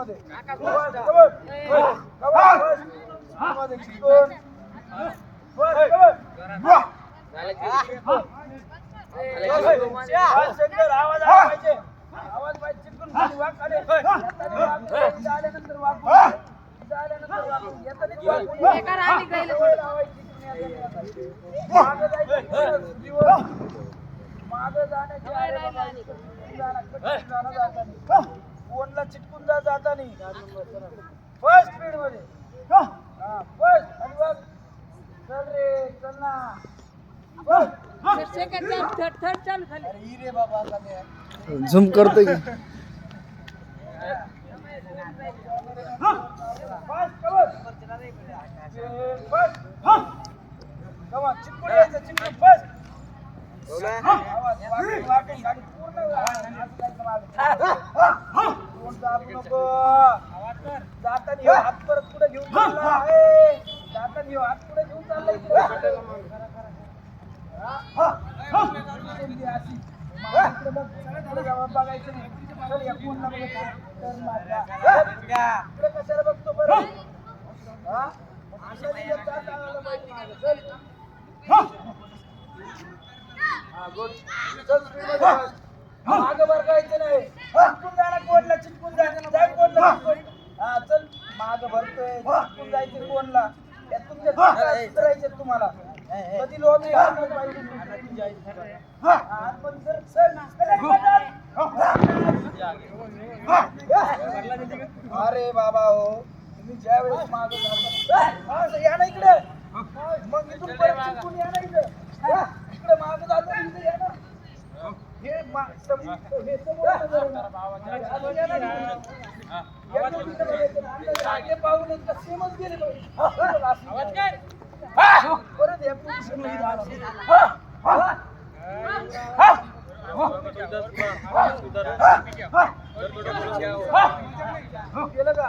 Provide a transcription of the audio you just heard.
मध्ये मध्ये चिकन शंकर आवाज आला पाहिजे आवाज पाहिजे चिकन वाघ आले आल्यानंतर वाघ आल्यानंतर मागे जाण्याची कोणला चिटकून जाता नाही फर्स्ट स्पीड मध्ये फर्स्ट आणि बघ चल रे चल ना थर्ड चालू झाली रे बाबा झूम करतोय की चिटकून यायचं चिटकून फर्स्ट जाताना हात परत पुढे घेऊन चालला आहे जाताना हात पुढे घेऊन चाललाय बघायचं नाही कशाला बघतो बरं मागं बरकायचं नाही चिटकून जाणार कोणला चिटकून जायचं कोणला हा चल मागं भरतोय चिटकून जायचं कोणला त्यात तुमच्या राहायचे तुम्हाला कधी लोक अरे बाबा हो तुम्ही ज्या वेळेस मागं या ना इकडे मग इथून परत चिटकून या ना इकडे इकडे मागं जातो इकडे या ना हे पाहून सेमच गेले परत या केलं का